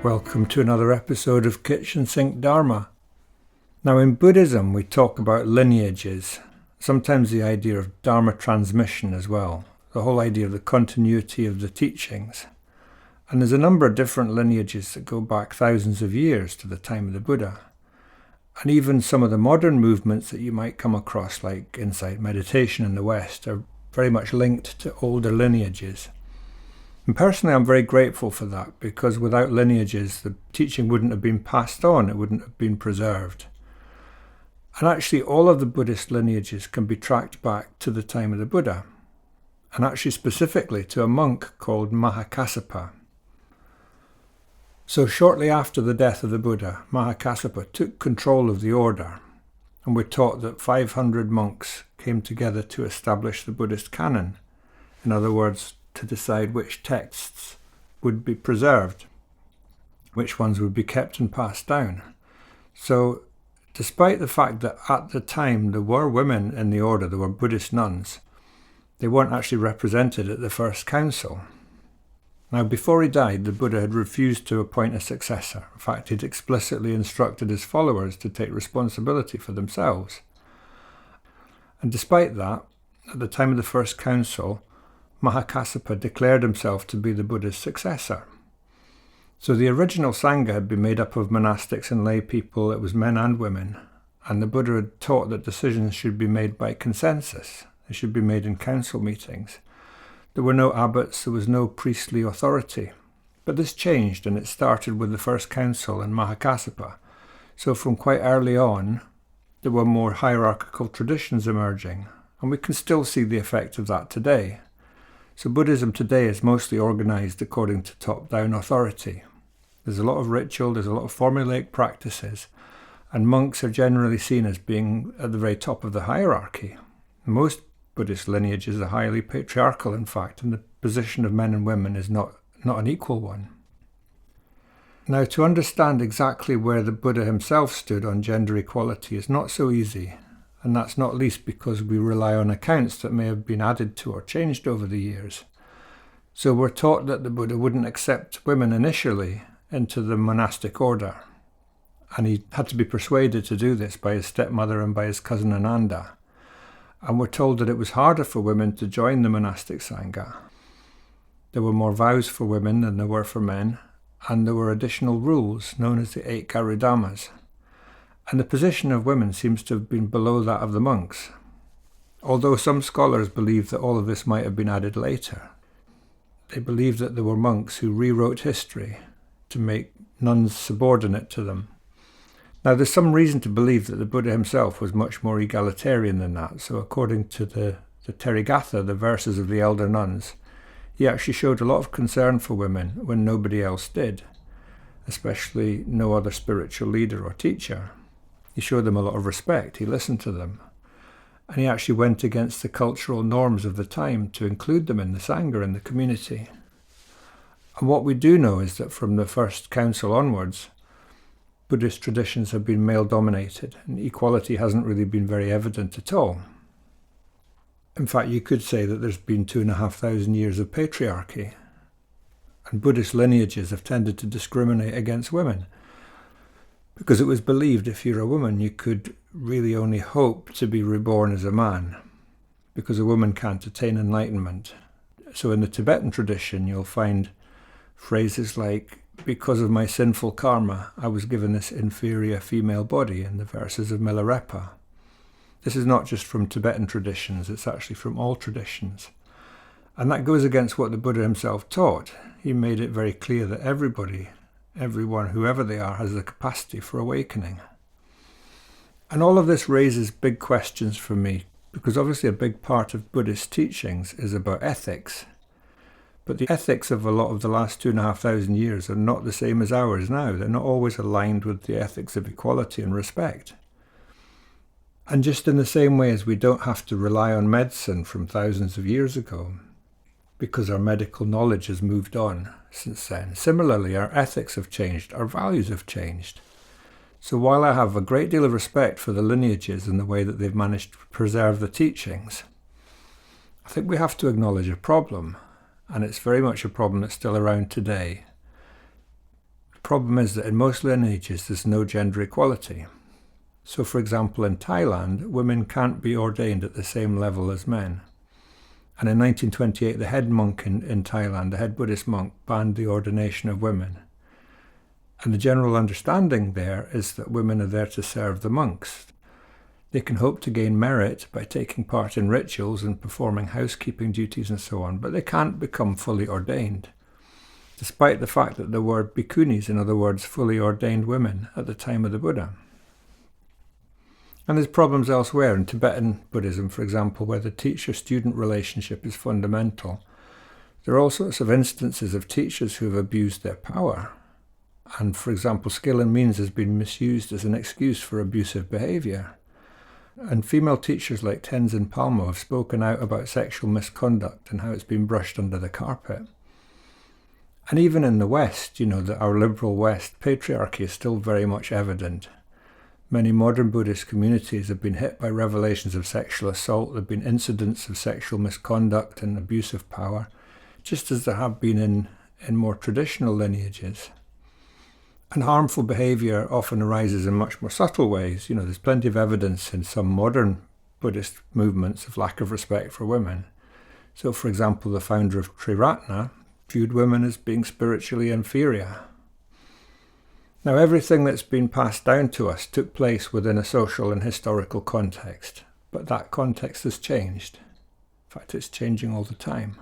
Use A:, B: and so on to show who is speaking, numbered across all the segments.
A: Welcome to another episode of Kitchen Sink Dharma. Now in Buddhism we talk about lineages, sometimes the idea of Dharma transmission as well, the whole idea of the continuity of the teachings. And there's a number of different lineages that go back thousands of years to the time of the Buddha. And even some of the modern movements that you might come across, like insight meditation in the West, are very much linked to older lineages. And personally, I'm very grateful for that, because without lineages, the teaching wouldn't have been passed on, it wouldn't have been preserved. And actually, all of the Buddhist lineages can be tracked back to the time of the Buddha, and actually specifically to a monk called Mahakassapa. So shortly after the death of the Buddha, Mahakassapa took control of the order, and we're taught that 500 monks came together to establish the Buddhist canon. In other words, to decide which texts would be preserved, which ones would be kept and passed down. So, despite the fact that at the time there were women in the order, there were Buddhist nuns, they weren't actually represented at the first council. Now, before he died, the Buddha had refused to appoint a successor. In fact, he'd explicitly instructed his followers to take responsibility for themselves. And despite that, at the time of the first council, Mahakassapa declared himself to be the Buddha's successor. So the original Sangha had been made up of monastics and lay people, it was men and women, and the Buddha had taught that decisions should be made by consensus, they should be made in council meetings. There were no abbots, there was no priestly authority. But this changed, and it started with the first council in Mahakassapa. So from quite early on, there were more hierarchical traditions emerging, and we can still see the effect of that today. So Buddhism today is mostly organised according to top-down authority. There's a lot of ritual, there's a lot of formulaic practices, and monks are generally seen as being at the very top of the hierarchy. Most Buddhist lineages are highly patriarchal, in fact, and the position of men and women is not an equal one. Now, to understand exactly where the Buddha himself stood on gender equality is not so easy. And that's not least because we rely on accounts that may have been added to or changed over the years. So we're taught that the Buddha wouldn't accept women initially into the monastic order, and he had to be persuaded to do this by his stepmother and by his cousin Ananda. And we're told that it was harder for women to join the monastic Sangha. There were more vows for women than there were for men, and there were additional rules known as the 8 Garudhammas. And the position of women seems to have been below that of the monks, although some scholars believe that all of this might have been added later. They believe that there were monks who rewrote history to make nuns subordinate to them. Now, there's some reason to believe that the Buddha himself was much more egalitarian than that. So according to the Therigatha, the verses of the elder nuns, he actually showed a lot of concern for women when nobody else did, especially no other spiritual leader or teacher. He showed them a lot of respect, he listened to them, and he actually went against the cultural norms of the time to include them in the Sangha, in the community. And what we do know is that from the first council onwards, Buddhist traditions have been male-dominated, and equality hasn't really been very evident at all. In fact, you could say that there's been 2,500 years of patriarchy, and Buddhist lineages have tended to discriminate against women, because it was believed if you're a woman you could really only hope to be reborn as a man, because a woman can't attain enlightenment. So in the Tibetan tradition you'll find phrases like, because of my sinful karma I was given this inferior female body, in the verses of Milarepa. This is not just from Tibetan traditions, it's actually from all traditions. And that goes against what the Buddha himself taught. He made it very clear that everyone, whoever they are, has the capacity for awakening. And all of this raises big questions for me, because obviously a big part of Buddhist teachings is about ethics. But the ethics of a lot of the last 2,500 years are not the same as ours now. They're not always aligned with the ethics of equality and respect. And just in the same way as we don't have to rely on medicine from thousands of years ago, because our medical knowledge has moved on since then. Similarly, our ethics have changed, our values have changed. So while I have a great deal of respect for the lineages and the way that they've managed to preserve the teachings, I think we have to acknowledge a problem, and it's very much a problem that's still around today. problem is that in most lineages there's no gender equality. So for example, in Thailand, women can't be ordained at the same level as men. And in 1928, the head monk in Thailand, the head Buddhist monk, banned the ordination of women. And the general understanding there is that women are there to serve the monks. They can hope to gain merit by taking part in rituals and performing housekeeping duties and so on, but they can't become fully ordained, despite the fact that there were bhikkhunis, in other words, fully ordained women, at the time of the Buddha. And there's problems elsewhere. In Tibetan Buddhism, for example, where the teacher-student relationship is fundamental. There are all sorts of instances of teachers who have abused their power. And, for example, skill and means has been misused as an excuse for abusive behaviour. And female teachers like Tenzin Palmo have spoken out about sexual misconduct and how it's been brushed under the carpet. And even in the West, our liberal West, patriarchy is still very much evident. Many modern Buddhist communities have been hit by revelations of sexual assault. There have been incidents of sexual misconduct and abuse of power, just as there have been in more traditional lineages. And harmful behaviour often arises in much more subtle ways. There's plenty of evidence in some modern Buddhist movements of lack of respect for women. So, for example, the founder of Therigatha viewed women as being spiritually inferior. Now, everything that's been passed down to us took place within a social and historical context, but that context has changed. In fact, it's changing all the time.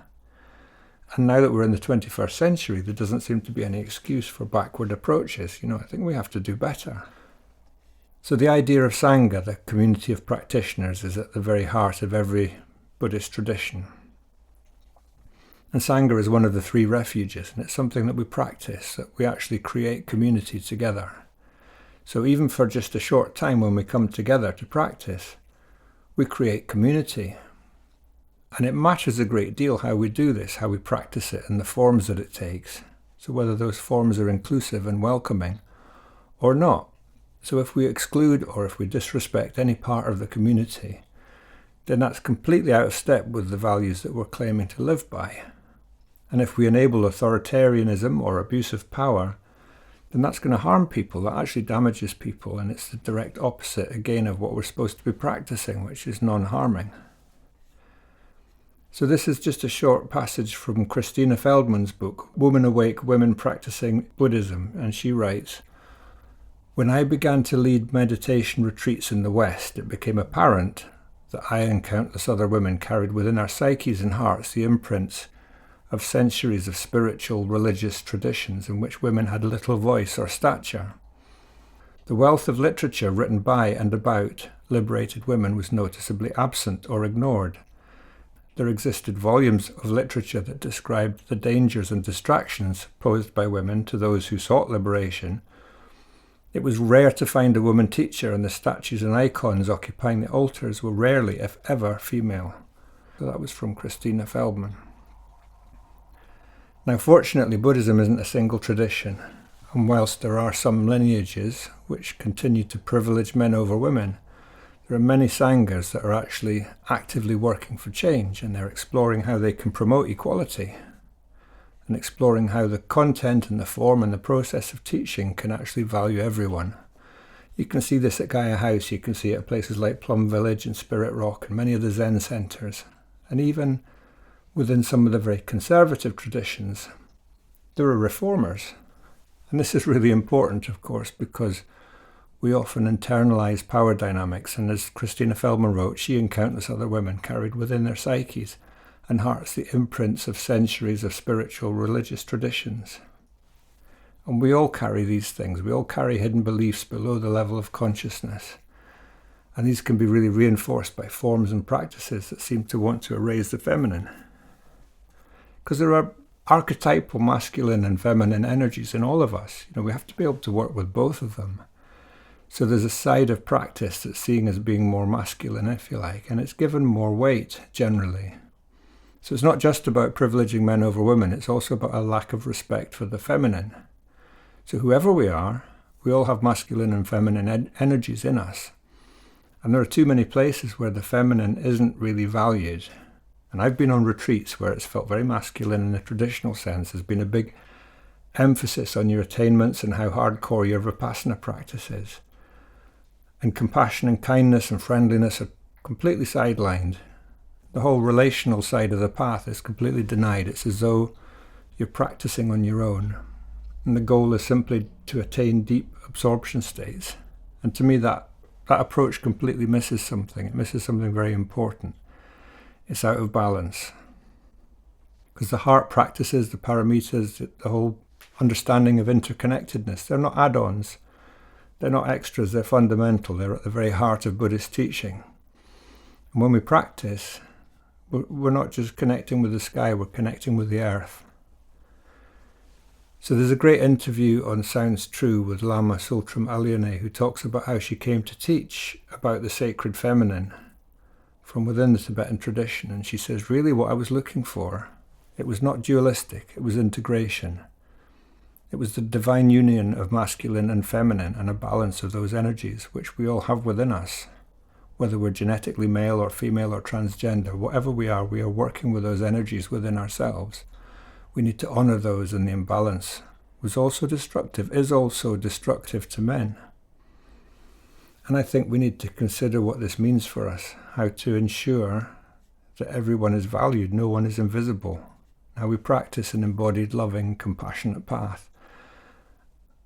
A: And now that we're in the 21st century, there doesn't seem to be any excuse for backward approaches. I think we have to do better. So the idea of Sangha, the community of practitioners, is at the very heart of every Buddhist tradition. And Sangha is one of the 3 refuges, and it's something that we practice, that we actually create community together. So even for just a short time when we come together to practice, we create community. And it matters a great deal how we do this, how we practice it, and the forms that it takes. So whether those forms are inclusive and welcoming or not. So if we exclude or if we disrespect any part of the community, then that's completely out of step with the values that we're claiming to live by. And if we enable authoritarianism or abuse of power, then that's going to harm people. That actually damages people, and it's the direct opposite, again, of what we're supposed to be practicing, which is non-harming. So this is just a short passage from Christina Feldman's book, Woman Awake, Women Practicing Buddhism, and she writes, "When I began to lead meditation retreats in the West, it became apparent that I and countless other women carried within our psyches and hearts the imprints of centuries of spiritual religious traditions in which women had little voice or stature. The wealth of literature written by and about liberated women was noticeably absent or ignored. There existed volumes of literature that described the dangers and distractions posed by women to those who sought liberation. It was rare to find a woman teacher, and the statues and icons occupying the altars were rarely, if ever, female." So that was from Christina Feldman. Now, fortunately, Buddhism isn't a single tradition, and whilst there are some lineages which continue to privilege men over women, there are many sanghas that are actually actively working for change, and they're exploring how they can promote equality, and exploring how the content and the form and the process of teaching can actually value everyone. You can see this at Gaia House, you can see it at places like Plum Village and Spirit Rock and many of the Zen centres, and even within some of the very conservative traditions, there are reformers. And this is really important, of course, because we often internalise power dynamics, and as Christina Feldman wrote, she and countless other women carried within their psyches and hearts the imprints of centuries of spiritual religious traditions. And we all carry these things. We all carry hidden beliefs below the level of consciousness. And these can be really reinforced by forms and practices that seem to want to erase the feminine. Because there are archetypal masculine and feminine energies in all of us. We have to be able to work with both of them. So there's a side of practice that's seen as being more masculine, if you like, and it's given more weight generally. So it's not just about privileging men over women, it's also about a lack of respect for the feminine. So whoever we are, we all have masculine and feminine energies in us. And there are too many places where the feminine isn't really valued. And I've been on retreats where it's felt very masculine in the traditional sense. There's been a big emphasis on your attainments and how hardcore your Vipassana practice is. And compassion and kindness and friendliness are completely sidelined. The whole relational side of the path is completely denied. It's as though you're practicing on your own. And the goal is simply to attain deep absorption states. And to me, that approach completely misses something. It misses something very important. It's out of balance. Because the heart practices, the paramitas, the whole understanding of interconnectedness, they're not add-ons. They're not extras, they're fundamental. They're at the very heart of Buddhist teaching. And when we practice, we're not just connecting with the sky, we're connecting with the earth. So there's a great interview on Sounds True with Lama Sultram Alyone, who talks about how she came to teach about the sacred feminine from within the Tibetan tradition. And she says, really what I was looking for, it was not dualistic, it was integration. It was the divine union of masculine and feminine and a balance of those energies, which we all have within us. Whether we're genetically male or female or transgender, whatever we are working with those energies within ourselves. We need to honor those, and the imbalance is also destructive to men. And I think we need to consider what this means for us, how to ensure that everyone is valued, no one is invisible. How we practice an embodied, loving, compassionate path.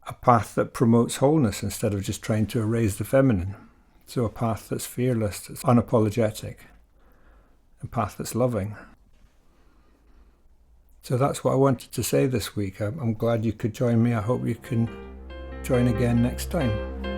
A: A path that promotes wholeness instead of just trying to erase the feminine. So a path that's fearless, that's unapologetic. A path that's loving. So that's what I wanted to say this week. I'm glad you could join me. I hope you can join again next time.